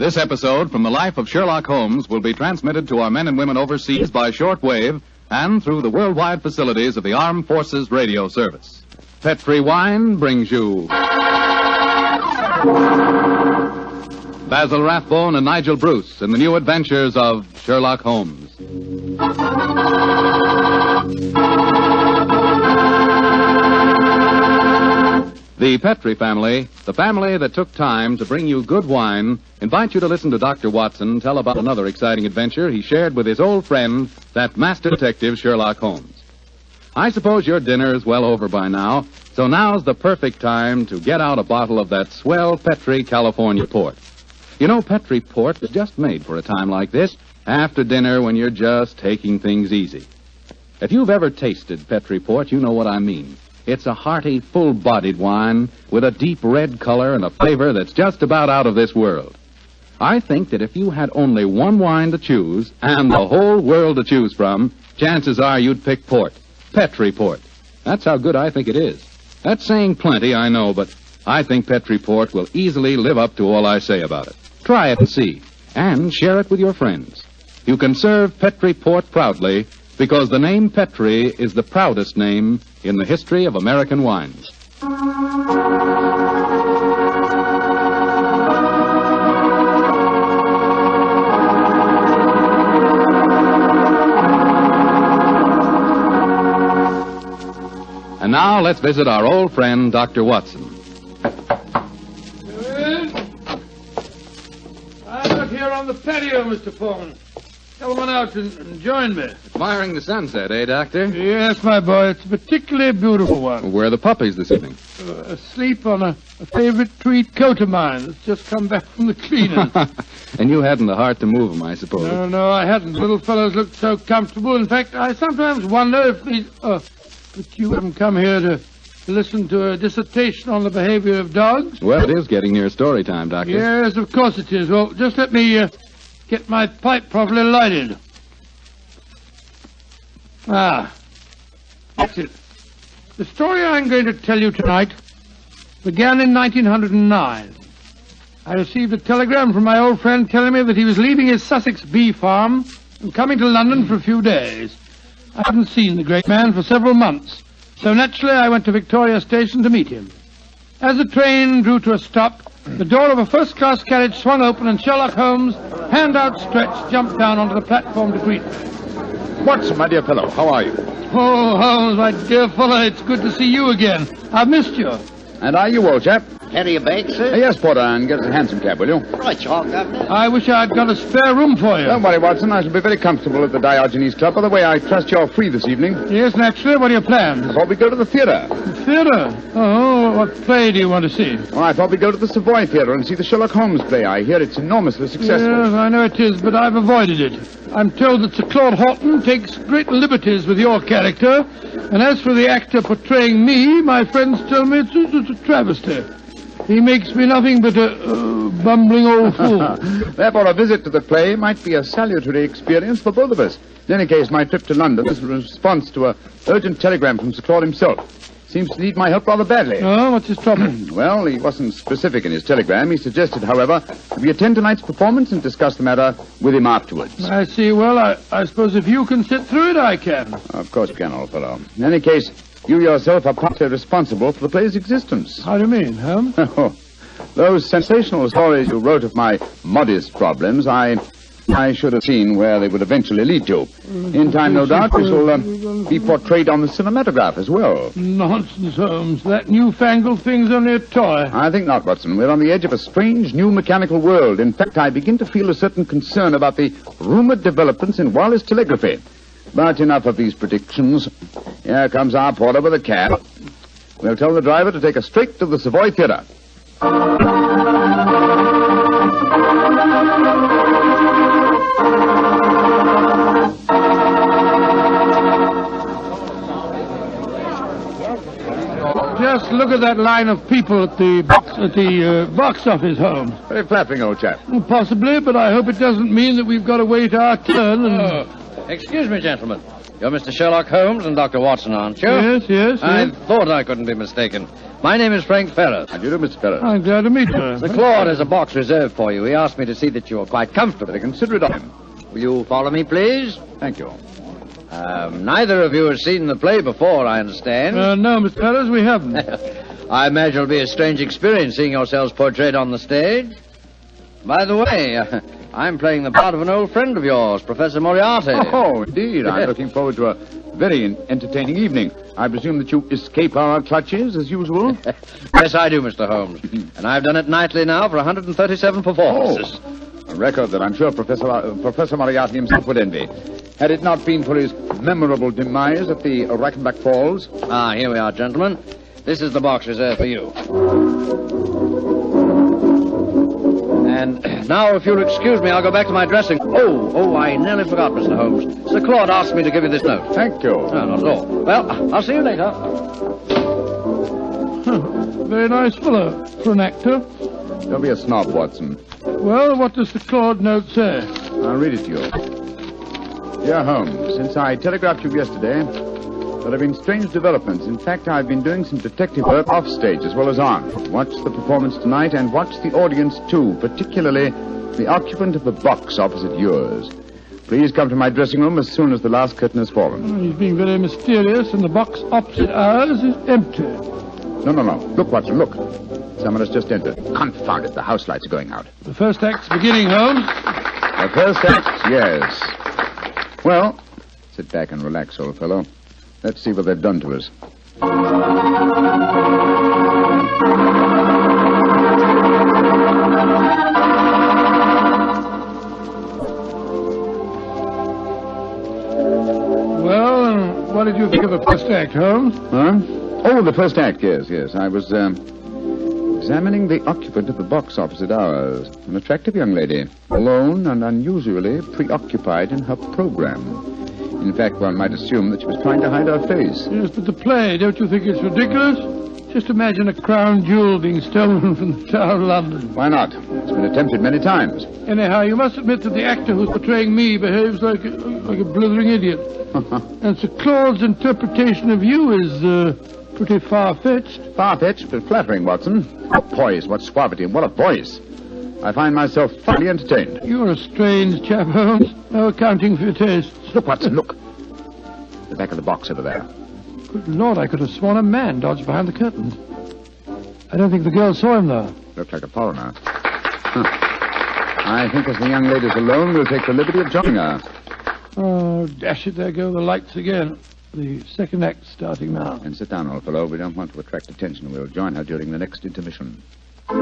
This episode from the life of Sherlock Holmes will be transmitted to our men and women overseas by shortwave and through the worldwide facilities of the Armed Forces Radio Service. Petri Wine brings you Basil Rathbone and Nigel Bruce in the new adventures of Sherlock Holmes. The Petri family, the family that took time to bring you good wine, invite you to listen to Dr. Watson tell about another exciting adventure he shared with his old friend, that master detective Sherlock Holmes. I suppose your dinner is well over by now, so now's the perfect time to get out a bottle of that swell Petri California port. You know, Petri port is just made for a time like this, after dinner when you're just taking things easy. If you've ever tasted Petri port, you know what I mean. It's a hearty, full-bodied wine with a deep red color and a flavor that's just about out of this world. I think that if you had only one wine to choose and the whole world to choose from, chances are you'd pick port. Petri port. That's how good I think it is. That's saying plenty, I know, but I think Petri port will easily live up to all I say about it. Try it and see, and share it with your friends. You can serve Petri port proudly because the name Petri is the proudest name in the history of American wines. And now let's visit our old friend, Dr. Watson. I'm out here on the patio, Mr. Foreman. Come on out and join me. Admiring the sunset, eh, Doctor? Yes, my boy. It's a particularly beautiful one. Where are the puppies this evening? Asleep on a favorite tweed coat of mine that's just come back from the cleaners. And you hadn't the heart to move them, I suppose. No, I hadn't. Little fellows looked so comfortable. In fact, I sometimes wonder if these... But you haven't come here to listen to a dissertation on the behavior of dogs? Well, it is getting near story time, Doctor. Yes, of course it is. Well, just let me get my pipe properly lighted. That's it. The story I'm going to tell you tonight began in 1909. I received a telegram from my old friend telling me that he was leaving his Sussex bee farm and coming to London for a few days. I hadn't seen the great man for several months, so naturally I went to Victoria Station to meet him. As the train drew to a stop, the door of a first-class carriage swung open and Sherlock Holmes, hand outstretched, jumped down onto the platform to greet me. Watson, my dear fellow, how are you? Oh, Holmes, my dear fellow, it's good to see you again. I've missed you. And are you, old chap? Carry a bag, sir? Yes, Porter, and get us a hansom cab, will you? Right, Chalk, Governor. I wish I'd got a spare room for you. Don't worry, Watson. I shall be very comfortable at the Diogenes Club. By the way, I trust you're free this evening. Yes, naturally. What are your plans? I thought we'd go to the theatre. Theatre? Oh, what play do you want to see? Well, I thought we'd go to the Savoy Theatre and see the Sherlock Holmes play. I hear it's enormously successful. Yes, I know it is, but I've avoided it. I'm told that Sir Claude Horton takes great liberties with your character, and as for the actor portraying me, my friends tell me it's a travesty. He makes me nothing but a bumbling old fool. Therefore, a visit to the play might be a salutary experience for both of us. In any case, my trip to London is a response to an urgent telegram from Sir Claude himself. Seems to need my help rather badly. Oh, what's his trouble? Well, he wasn't specific in his telegram. He suggested, however, that we attend tonight's performance and discuss the matter with him afterwards. I see. Well, I suppose if you can sit through it, I can. Of course you can, old fellow. In any case, you yourself are partly responsible for the play's existence. How do you mean, Holmes? Oh, those sensational stories you wrote of my modest problems, I should have seen where they would eventually lead to. In time, no doubt, this will be portrayed on the cinematograph as well. Nonsense, Holmes. That newfangled thing's only a toy. I think not, Watson. We're on the edge of a strange new mechanical world. In fact, I begin to feel a certain concern about the rumored developments in wireless telegraphy. But enough of these predictions. Here comes our porter with a cab. We'll tell the driver to take us straight to the Savoy Theatre. Just look at that line of people at the box office, Holmes. Very flattering, old chap. Possibly, but I hope it doesn't mean that we've got to wait our turn and... Excuse me, gentlemen. You're Mr. Sherlock Holmes and Dr. Watson, aren't you? Yes. I thought I couldn't be mistaken. My name is Frank Ferris. How do you do, Mr. Ferris? I'm glad to meet you. Sir Claude has a box reserved for you. He asked me to see that you are quite comfortable. Very considerate of him. Will you follow me, please? Thank you. Neither of you has seen the play before, I understand. No, Mr. Ferris, we haven't. I imagine it'll be a strange experience seeing yourselves portrayed on the stage. By the way, I'm playing the part of an old friend of yours, Professor Moriarty. Oh, indeed. I'm looking forward to a very entertaining evening. I presume that you escape our clutches, as usual? Yes, I do, Mr. Holmes. And I've done it nightly now for 137 performances. A record that I'm sure Professor Moriarty himself would envy. Had it not been for his memorable demise at the Rackenback Falls. Here we are, gentlemen. This is the box reserved for you. And now, if you'll excuse me, I'll go back to my dressing. Oh, I nearly forgot, Mr. Holmes. Sir Claude asked me to give you this note. Thank you. No, not at all. Well, I'll see you later. Very nice fellow for an actor. Don't be a snob, Watson. Well, what does the Claude note say? I'll read it to you. Dear Holmes, since I telegraphed you yesterday, there have been strange developments. In fact, I've been doing some detective work off stage as well as on. Watch the performance tonight and watch the audience too, particularly the occupant of the box opposite yours. Please come to my dressing room as soon as the last curtain has fallen. He's being very mysterious, and the box opposite ours is empty. No. Look, Watson, look. Someone has just entered. Confound it, the house lights are going out. The first act's beginning, Holmes. The first act, yes. Well, sit back and relax, old fellow. Let's see what they've done to us. Well, what did you think of the first act, Holmes? Huh? Oh, the first act, yes. I was examining the occupant of the box opposite ours. An attractive young lady, alone and unusually preoccupied in her program. In fact, one might assume that she was trying to hide her face. Yes, but the play, don't you think it's ridiculous? Just imagine a crown jewel being stolen from the Tower of London. Why not? It's been attempted many times. Anyhow, you must admit that the actor who's portraying me behaves like a blithering idiot. And Sir Claude's interpretation of you is pretty far-fetched. Far-fetched, but flattering, Watson. What poise, what suavity, and what a voice. I find myself thoroughly entertained. You're a strange chap, Holmes. No accounting for your tastes. Look, Watson, look. The back of the box over there. Good Lord, I could have sworn a man dodged behind the curtains. I don't think the girl saw him, though. Looked like a foreigner. I think as the young lady's alone, we'll take the liberty of joining her. Oh, dash it, there go the lights again. The second act starting now. And sit down, old fellow. We don't want to attract attention. We'll join her during the next intermission. Who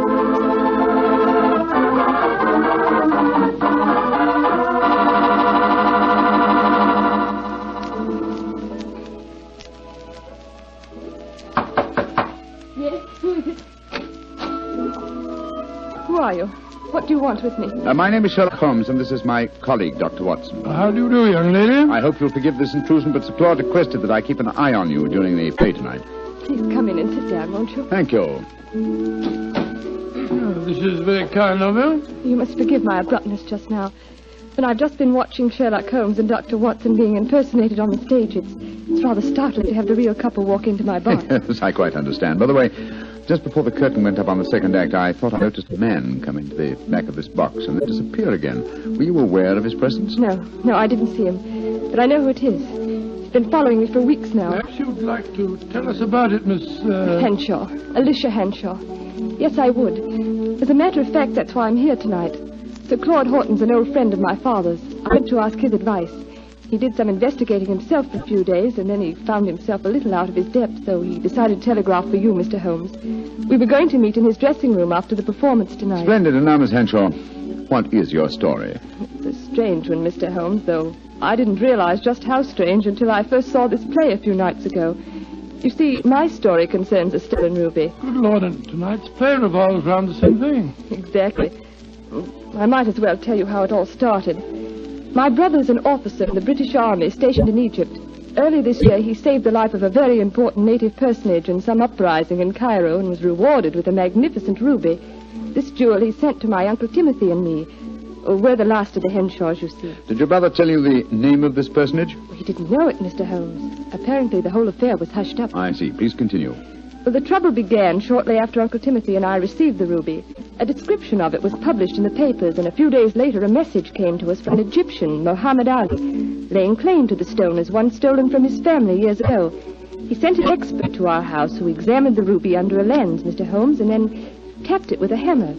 are you? What do you want with me? My name is Sherlock Holmes, and this is my colleague, Dr. Watson. How do you do, young lady? I hope you'll forgive this intrusion, but Sir Claude requested that I keep an eye on you during the play tonight. Please come in and sit down, won't you? Thank you. Oh, this is very kind of you. You must forgive my abruptness just now. But I've just been watching Sherlock Holmes and Dr. Watson being impersonated on the stage. It's rather startling to have the real couple walk into my box. Yes, I quite understand. By the way, just before the curtain went up on the second act, I thought I noticed a man come into the back of this box and then disappear again. Were you aware of his presence? No, I didn't see him. But I know who it is. He's been following me for weeks now. Perhaps you'd like to tell us about it, Miss... Henshaw. Alicia Henshaw. Yes, I would. As a matter of fact, that's why I'm here tonight. Sir Claude Horton's an old friend of my father's. I went to ask his advice. He did some investigating himself for a few days, and then he found himself a little out of his depth, so he decided to telegraph for you, Mr. Holmes. We were going to meet in his dressing room after the performance tonight. Splendid. And now, Miss Henshaw, what is your story? It's a strange one, Mr. Holmes, though I didn't realize just how strange until I first saw this play a few nights ago. You see, my story concerns a stolen ruby. Good Lord, and tonight's play revolves around the same thing. Exactly. I might as well tell you how it all started. My brother's an officer in the British Army stationed in Egypt. Early this year, he saved the life of a very important native personage in some uprising in Cairo and was rewarded with a magnificent ruby. This jewel he sent to my Uncle Timothy and me. We're the last of the Henshaws, you see. Did your brother tell you the name of this personage? He didn't know it, Mr. Holmes. Apparently the whole affair was hushed up. I see. Please continue. Well, the trouble began shortly after Uncle Timothy and I received the ruby. A description of it was published in the papers, and a few days later a message came to us from an Egyptian, Muhammad Ali, laying claim to the stone as one stolen from his family years ago. He sent an expert to our house who examined the ruby under a lens, Mr. Holmes, and then tapped it with a hammer.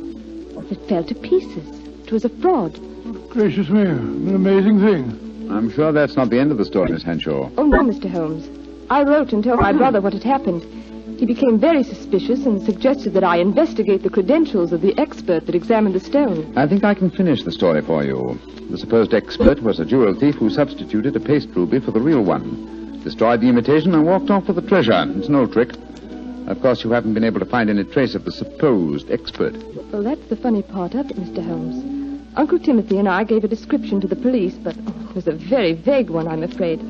It fell to pieces. It was a fraud. Gracious me, an amazing thing. I'm sure that's not the end of the story, Miss Henshaw. Oh, no, Mr. Holmes. I wrote and told my brother what had happened. He became very suspicious and suggested that I investigate the credentials of the expert that examined the stone. I think I can finish the story for you. The supposed expert was a jewel thief who substituted a paste ruby for the real one, destroyed the imitation, and walked off with the treasure. It's an old trick. Of course, you haven't been able to find any trace of the supposed expert. Well, that's the funny part of it, Mr. Holmes. Uncle Timothy and I gave a description to the police, but it was a very vague one, I'm afraid.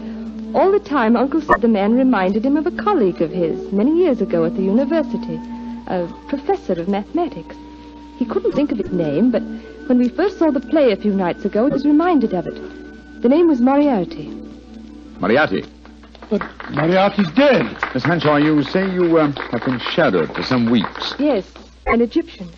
All the time, Uncle said the man reminded him of a colleague of his many years ago at the university, a professor of mathematics. He couldn't think of his name, but when we first saw the play a few nights ago, he was reminded of it. The name was Moriarty. Moriarty? But Moriarty's dead. Miss Henshaw, you say you have been shadowed for some weeks. Yes, an Egyptian.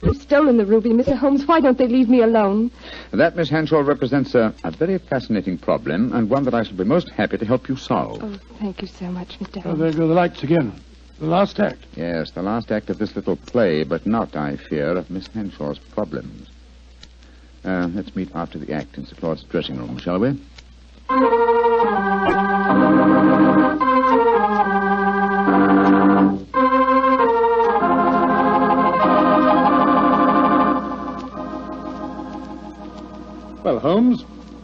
They've stolen the ruby, Mr. Holmes. Why don't they leave me alone? That, Miss Henshaw, represents a very fascinating problem, and one that I shall be most happy to help you solve. Oh, thank you so much, Mr. Oh, Holmes. there go the lights again. The last act. Yes, the last act of this little play, but not, I fear, of Miss Henshaw's problems. Let's meet after the act in Sir Claude's dressing room, shall we? Well, Holmes,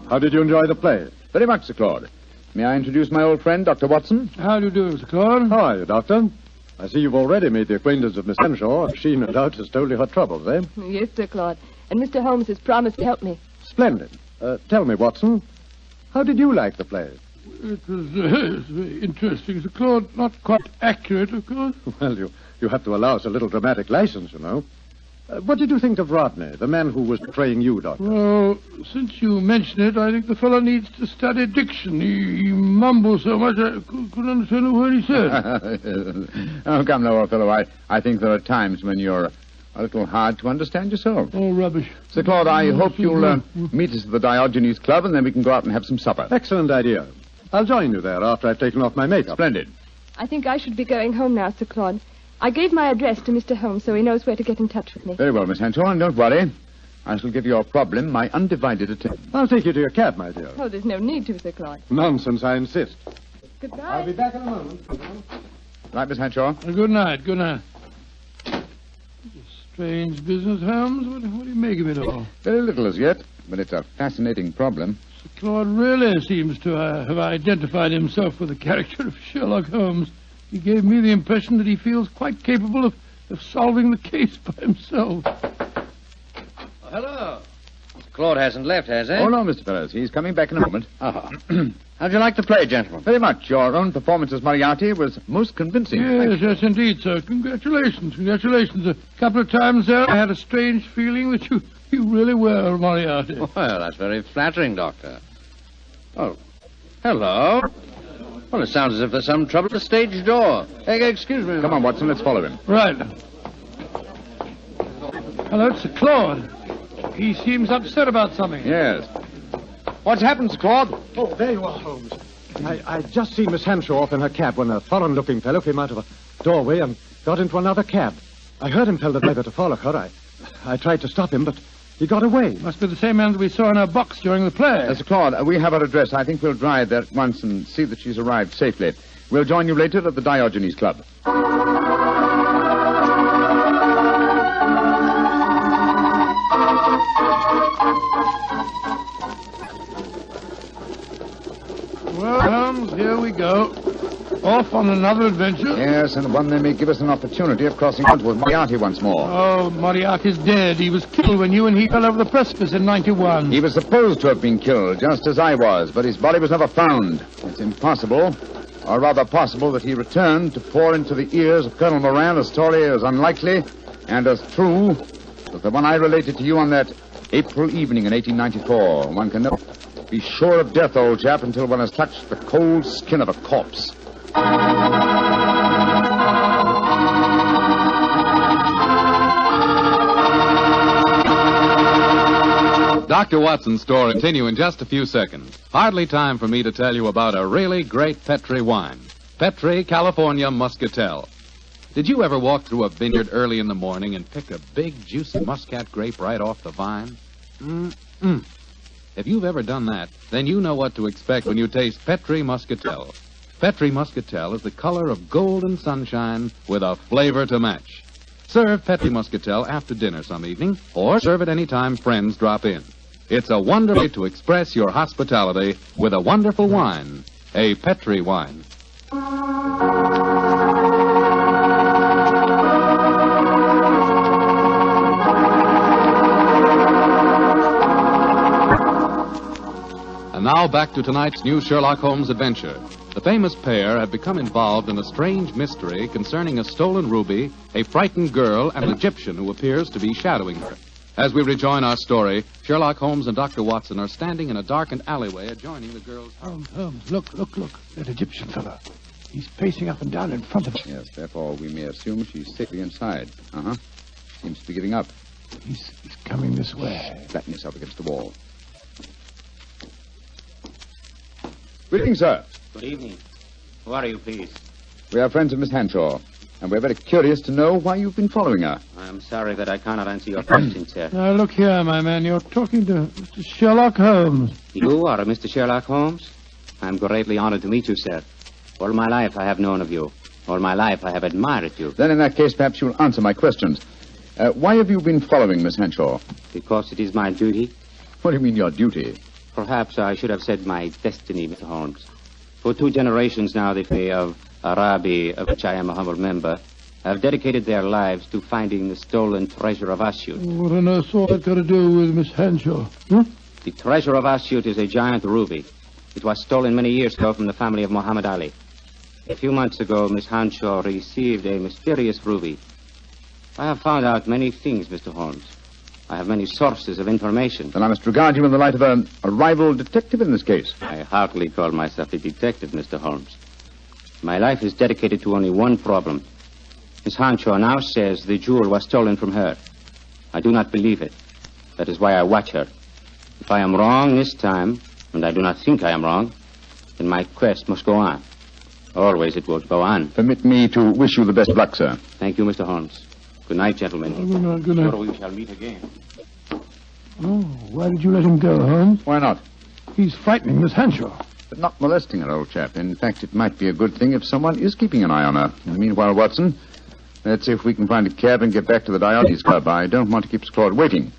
how did you enjoy the play? Very much, Sir Claude. May I introduce my old friend, Dr. Watson? How do you do, Mr. Claude? How are you, Doctor? I see you've already made the acquaintance of Miss Henshaw. She, no doubt, has told you her troubles, eh? Yes, Sir Claude. And Mr. Holmes has promised to help me. Splendid. Tell me, Watson, how did you like the play? It was very interesting, Sir Claude. Not quite accurate, of course. Well, you have to allow us a little dramatic license, you know. What did you think of Rodney, the man who was portraying you, Doctor? Well, since you mention it, I think the fellow needs to study diction. He mumbles so much I couldn't understand a word he said. Oh, come now, old fellow. I think there are times when you're a little hard to understand yourself. Oh, rubbish. Sir Claude, I hope you'll meet us at the Diogenes Club, and then we can go out and have some supper. Excellent idea. I'll join you there after I've taken off my makeup. Splendid. I think I should be going home now, Sir Claude. I gave my address to Mr. Holmes so he knows where to get in touch with me. Very well, Miss Henshaw, and don't worry. I shall give your problem my undivided attention. I'll take you to your cab, my dear. Oh, there's no need to, Sir Claude. Nonsense, I insist. Goodbye. I'll be back in a moment. Right, Miss Henshaw? Good night, good night. Strange business, Holmes. What do you make of it all? Very little as yet, but it's a fascinating problem. Sir Claude really seems to have identified himself with the character of Sherlock Holmes. He gave me the impression that he feels quite capable of solving the case by himself. Oh, hello. Claude hasn't left, has he? Oh, no, Mr. Ferris. He's coming back in a moment. How'd you like the play, gentlemen? Very much. Your own performance as Moriarty was most convincing. Yes, indeed, sir. Congratulations. A couple of times there, I had a strange feeling that you really were Moriarty. Well, that's very flattering, Doctor. Oh, hello. Well, it sounds as if there's some trouble at the stage door. Excuse me. Come on, Watson, let's follow him. Right. Hello, it's Sir Claude. He seems upset about something. Yes. What's happened, Sir Claude? Oh, there you are, Holmes. I just seen Miss Henshaw off in her cab when a foreign-looking fellow came out of a doorway and got into another cab. I heard him tell the driver to follow her. I tried to stop him, but he got away. Must be the same man that we saw in her box during the play. Sir Claude, we have her address. I think we'll drive there at once and see that she's arrived safely. We'll join you later at the Diogenes Club. Well, Holmes, here we go. Off on another adventure. Yes, and one that may give us an opportunity of crossing onto with Moriarty once more. Oh, Moriarty's dead. He was killed when you and he fell over the precipice in 91. He was supposed to have been killed, just as I was, but his body was never found. It's impossible, or rather possible, that he returned to pour into the ears of Colonel Moran a story as unlikely and as true as the one I related to you on that April evening in 1894. One can never be sure of death, old chap, until one has touched the cold skin of a corpse. Dr. Watson's story will continue in just a few seconds. Hardly time for me to tell you about a really great Petri wine. Petri California Muscatel. Did you ever walk through a vineyard early in the morning and pick a big, juicy muscat grape right off the vine? If you've ever done that, then you know what to expect when you taste Petri Muscatel. Petri Muscatel is the color of golden sunshine with a flavor to match. Serve Petri Muscatel after dinner some evening, or serve it any time friends drop in. It's a wonderful way to express your hospitality with a wonderful wine, a Petri wine. And now back to tonight's new Sherlock Holmes adventure. The famous pair have become involved in a strange mystery concerning a stolen ruby, a frightened girl, and an Egyptian who appears to be shadowing her. As we rejoin our story, Sherlock Holmes and Dr. Watson are standing in a darkened alleyway adjoining the girl's house. Holmes, look. That Egyptian fellow. He's pacing up and down in front of us. Yes, therefore we may assume she's safely inside. Seems to be giving up. He's coming this way. Flatten yourself against the wall. Greetings, sir. Good evening. Who are you, please? We are friends of Miss Henshaw, and we're very curious to know why you've been following her. I'm sorry that I cannot answer your question, sir. Now, look here, my man. You're talking to Mr. Sherlock Holmes. You are Mr. Sherlock Holmes? I'm greatly honored to meet you, sir. All my life I have known of you. All my life I have admired you. Then in that case, perhaps you'll answer my questions. Why have you been following Miss Henshaw? Because it is my duty. What do you mean, your duty? Perhaps I should have said my destiny, Mr. Holmes. For 2 generations now, the family of Arabi, of which I am a humble member, have dedicated their lives to finding the stolen treasure of Asyut. What on earth's all that got to do with Miss Henshaw? The treasure of Asyut is a giant ruby. It was stolen many years ago from the family of Muhammad Ali. A few months ago, Miss Henshaw received a mysterious ruby. I have found out many things, Mr. Holmes. I have many sources of information. Then I must regard you in the light of a rival detective in this case. I hardly call myself a detective, Mr. Holmes. My life is dedicated to only one problem. Miss Henshaw now says the jewel was stolen from her. I do not believe it. That is why I watch her. If I am wrong this time, and I do not think I am wrong, then my quest must go on. Always it will go on. Permit me to wish you the best of luck, sir. Thank you, Mr. Holmes. Good night, gentlemen. Good night. Sure we shall meet again. Oh, why did you let him go, Holmes? Why not? He's frightening Miss Henshaw. But not molesting her, old chap. In fact, it might be a good thing if someone is keeping an eye on her. Meanwhile, Watson, let's see if we can find a cab and get back to the Diogenes Club. I don't want to keep Sir Claude waiting.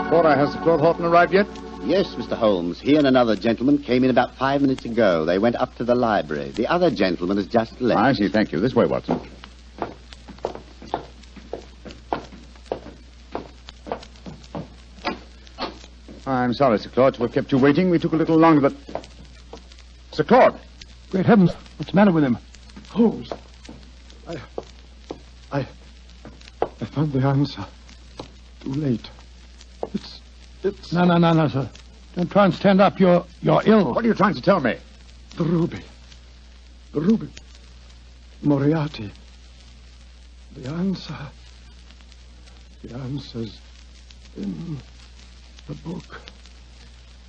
Cora, has Sir Claude Horton arrived yet? Yes, Mr. Holmes. He and another gentleman came in about 5 minutes ago. They went up to the library. The other gentleman has just left. I see, thank you. This way, Watson. I'm sorry, Sir Claude, to have kept you waiting. We took a little longer, but... Sir Claude! Great heavens, what's the matter with him? Holmes, I found the answer. Too late. It's... No, sir. Don't try and stand up. You're ill. What are you trying to tell me? The ruby. Moriarty. The answer's in the book.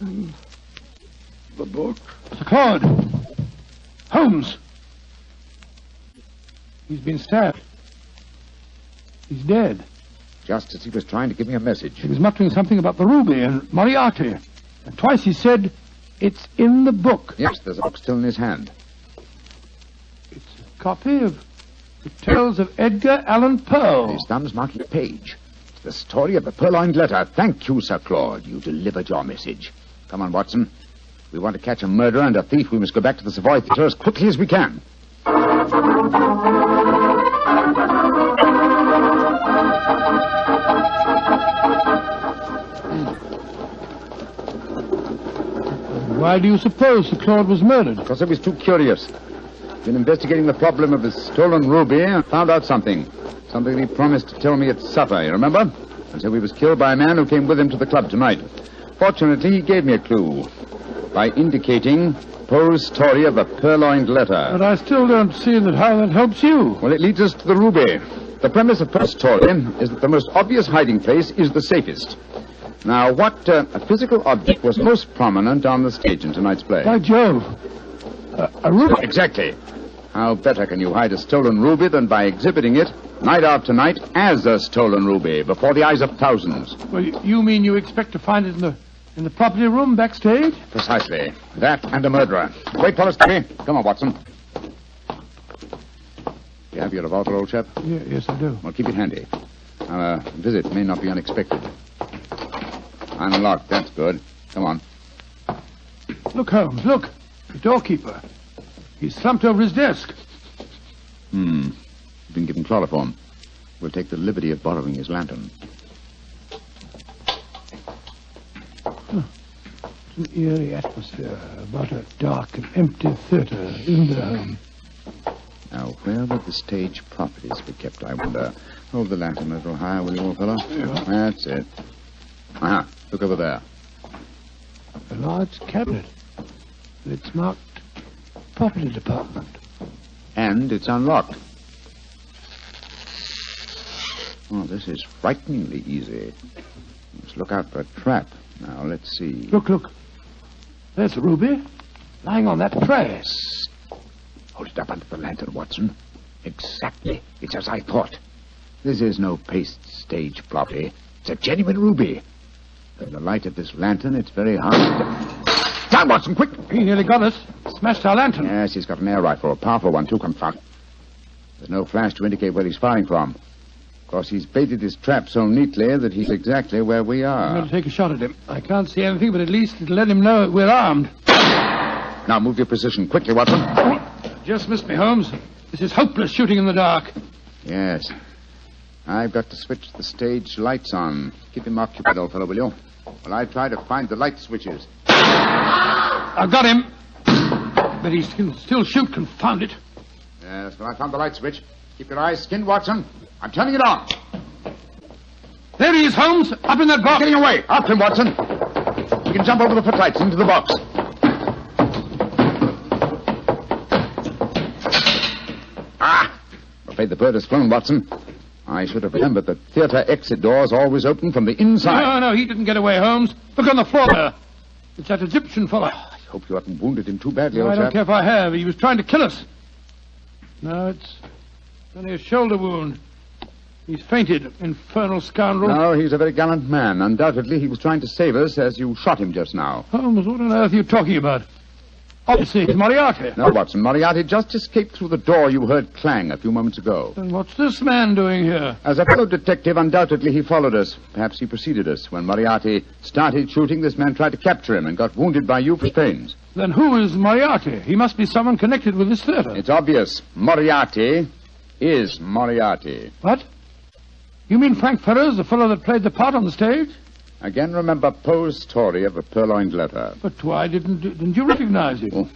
In the book. Sir Claude! Holmes! He's been stabbed. He's dead. Just as he was trying to give me a message. He was muttering something about the ruby and Moriarty. And twice he said, it's in the book. Yes, there's a book still in his hand. It's a copy of The Tales of Edgar Allan Poe. His thumb's marking a page. It's the story of the purloined letter. Thank you, Sir Claude. You delivered your message. Come on, Watson. We want to catch a murderer and a thief. We must go back to the Savoy Theatre as quickly as we can. Why do you suppose Sir Claude was murdered? Because I was too curious. been investigating the problem of the stolen ruby and found out something. Something he promised to tell me at supper, you remember? And so he was killed by a man who came with him to the club tonight. Fortunately, he gave me a clue by indicating Poe's story of the purloined letter. But I still don't see how that helps you. Well, it leads us to the ruby. The premise of Poe's story is that the most obvious hiding place is the safest. Now, what physical object was most prominent on the stage in tonight's play? By Jove. A ruby. Exactly. How better can you hide a stolen ruby than by exhibiting it night after night as a stolen ruby before the eyes of thousands? Well, you mean you expect to find it in the property room backstage? Precisely. That and a murderer. Wait for us, Timmy. Come on, Watson. You have your revolver, old chap? Yes, I do. Well, keep it handy. Our visit may not be unexpected. Unlocked. That's good. Come on. Look, Holmes, look. The doorkeeper. He's slumped over his desk. He's been given chloroform. We'll take the liberty of borrowing his lantern. It's an eerie atmosphere about a dark and empty theater, isn't there, Holmes? Now, where would the stage properties be kept, I wonder? Hold the lantern a little higher, will you, old fellow? Yeah. That's it. Aha, look over there. A large cabinet. It's marked Property Department. And it's unlocked. Oh, this is frighteningly easy. Let's look out for a trap. Now, let's see. Look. There's a ruby lying on that tray. Hold it up under the lantern, Watson. Exactly. It's as I thought. This is no paste stage property. It's a genuine ruby. In the light of this lantern, it's very hard to... Down, Watson, quick! He nearly got us. Smashed our lantern. Yes, he's got an air rifle, a powerful one, too, confound. There's no flash to indicate where he's firing from. Of course, he's baited his trap so neatly that he's exactly where we are. I'm going to take a shot at him. I can't see anything, but at least it'll let him know we're armed. Now, move your position quickly, Watson. Just missed me, Holmes. This is hopeless shooting in the dark. Yes. I've got to switch the stage lights on. Keep him occupied, old fellow, will you? While I try to find the light switches. I've got him. But he can still shoot, confound it. Yes, well, I found the light switch. Keep your eyes skinned, Watson. I'm turning it on. There he is, Holmes, up in that box. Getting away. After him, Watson. We can jump over the footlights into the box. I'm afraid the bird has flown, Watson. I should have remembered that theater exit doors always open from the inside. No, he didn't get away, Holmes. Look on the floor there. It's that Egyptian fellow. I hope you haven't wounded him too badly, No, old I don't chap. care if I have. He was trying to kill us. No, it's only a shoulder wound. He's fainted, infernal scoundrel. No, he's a very gallant man. Undoubtedly, he was trying to save us as you shot him just now. Holmes, what on earth are you talking about? Obviously, it's Moriarty. No, Watson, Moriarty just escaped through the door you heard clang a few moments ago. Then what's this man doing here? As a fellow detective, undoubtedly he followed us. Perhaps he preceded us. When Moriarty started shooting, this man tried to capture him and got wounded by you for pains. Then who is Moriarty? He must be someone connected with this theater. It's obvious. Moriarty is Moriarty. What? You mean Frank Ferrers, the fellow that played the part on the stage? Again, remember Poe's story of a purloined letter. But why didn't you recognize him? Oh,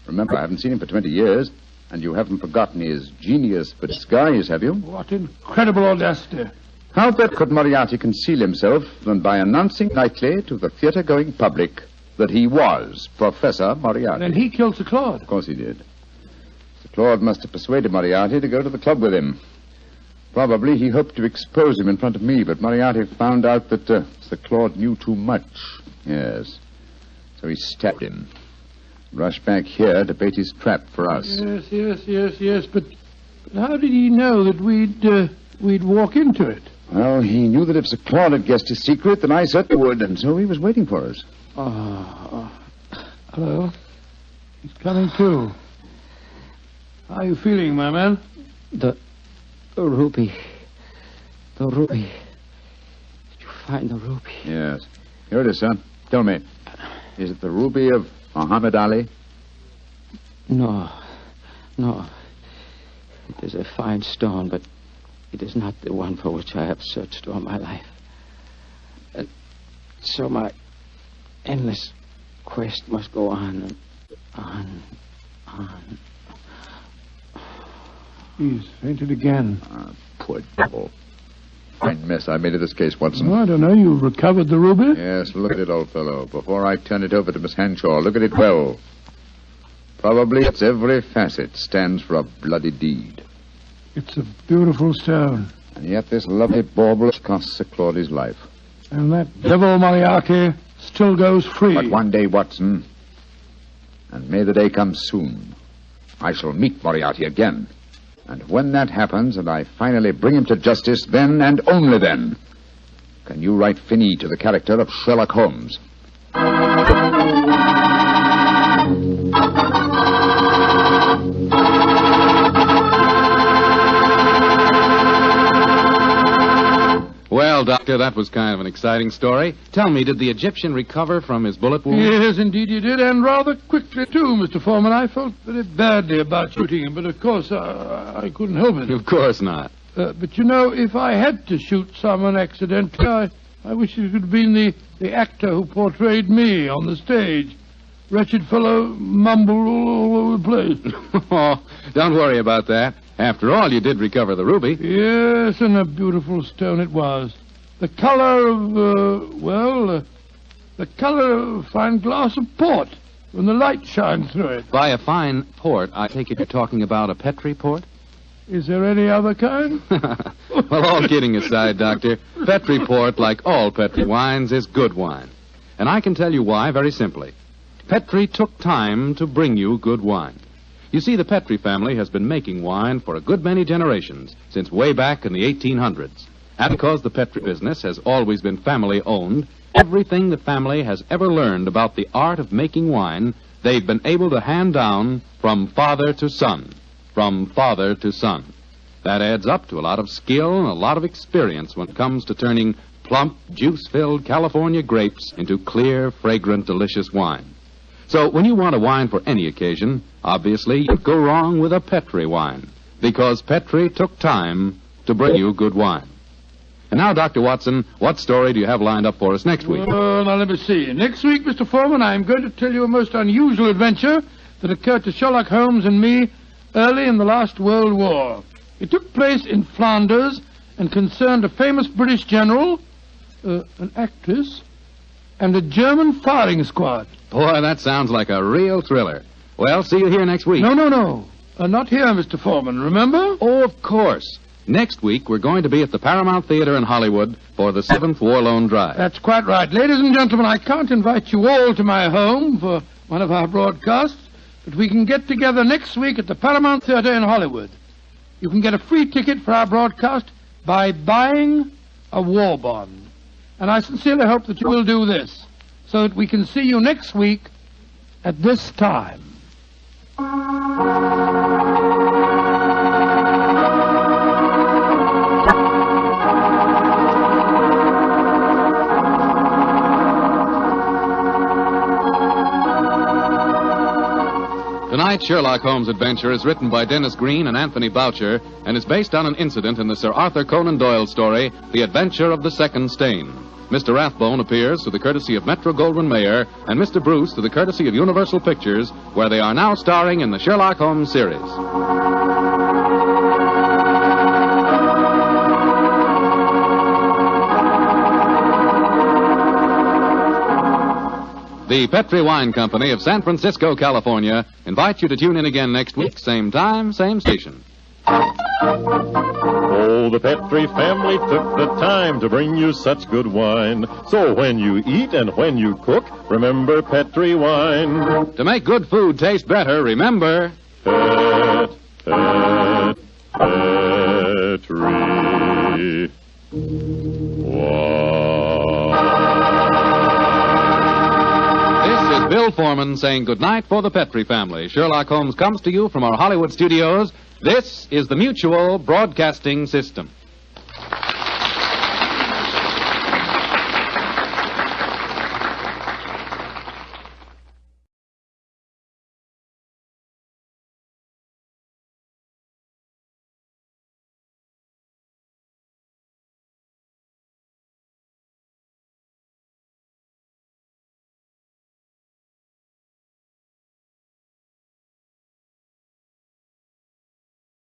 remember, I haven't seen him for 20 years, and you haven't forgotten his genius for disguise, have you? What incredible audacity. How better could Moriarty conceal himself than by announcing nightly to the theater-going public that he was Professor Moriarty? Then he killed Sir Claude. Of course he did. Sir Claude must have persuaded Moriarty to go to the club with him. Probably he hoped to expose him in front of me, but Moriarty found out that Sir Claude knew too much. Yes. So he stabbed him. Rushed back here to bait his trap for us. Yes. But how did he know that we'd walk into it? Well, he knew that if Sir Claude had guessed his secret, then I certainly would, and so he was waiting for us. Hello. He's coming too. How are you feeling, my man? The ruby. The ruby. Did you find the ruby? Yes. Here it is, sir. Tell me, is it the ruby of Muhammad Ali? No. It is a fine stone, but it is not the one for which I have searched all my life. And so my endless quest must go on and on. He's fainted again. Poor devil. Fine mess I made of this case, Watson. Oh, I don't know. You've recovered the ruby? Yes, look at it, old fellow. Before I turn it over to Miss Henshaw, look at it well. Probably its every facet stands for a bloody deed. It's a beautiful stone. And yet this lovely bauble has cost Sir Claudy's life. And that devil Moriarty still goes free. But one day, Watson, and may the day come soon, I shall meet Moriarty again. And when that happens and I finally bring him to justice, then and only then can you write fini to the character of Sherlock Holmes. Well, Doctor, that was kind of an exciting story. Tell me, did the Egyptian recover from his bullet wound? Yes, indeed he did, and rather quickly, too, Mr. Foreman. I felt very badly about shooting him, but of course I couldn't help it. Of course not. But you know, if I had to shoot someone accidentally, I wish it could have been the actor who portrayed me on the stage. Wretched fellow mumbled all over the place. Oh, don't worry about that. After all, you did recover the ruby. Yes, and a beautiful stone it was. The color of, the color of a fine glass of port when the light shines through it. By a fine port, I take it you're talking about a Petri port? Is there any other kind? Well, all kidding aside, Doctor, Petri port, like all Petri wines, is good wine. And I can tell you why very simply. Petri took time to bring you good wine. You see, the Petri family has been making wine for a good many generations, since way back in the 1800s. And because the Petri business has always been family-owned, everything the family has ever learned about the art of making wine, they've been able to hand down from father to son. From father to son. That adds up to a lot of skill and a lot of experience when it comes to turning plump, juice-filled California grapes into clear, fragrant, delicious wine. So when you want a wine for any occasion, obviously you'd go wrong with a Petri wine, because Petri took time to bring you good wine. And now, Dr. Watson, what story do you have lined up for us next week? Now let me see. Next week, Mr. Foreman, I'm going to tell you a most unusual adventure that occurred to Sherlock Holmes and me early in the last World War. It took place in Flanders and concerned a famous British general, an actress, and a German firing squad. Boy, that sounds like a real thriller. Well, see you here next week. No. Not here, Mr. Foreman, remember? Oh, of course. Next week, we're going to be at the Paramount Theater in Hollywood for the 7th War Loan Drive. That's quite right. Ladies and gentlemen, I can't invite you all to my home for one of our broadcasts, but we can get together next week at the Paramount Theater in Hollywood. You can get a free ticket for our broadcast by buying a war bond. And I sincerely hope that you will do this, so that we can see you next week at this time. Tonight's Sherlock Holmes adventure is written by Dennis Green and Anthony Boucher and is based on an incident in the Sir Arthur Conan Doyle story, The Adventure of the Second Stain. Mr. Rathbone appears through the courtesy of Metro-Goldwyn-Mayer and Mr. Bruce through the courtesy of Universal Pictures, where they are now starring in the Sherlock Holmes series. The Petri Wine Company of San Francisco, California, invites you to tune in again next week, same time, same station. Oh, the Petri family took the time to bring you such good wine. So when you eat and when you cook, remember Petri wine. To make good food taste better, remember... Petri wine. Bill Foreman saying goodnight for the Petri family. Sherlock Holmes comes to you from our Hollywood studios. This is the Mutual Broadcasting System.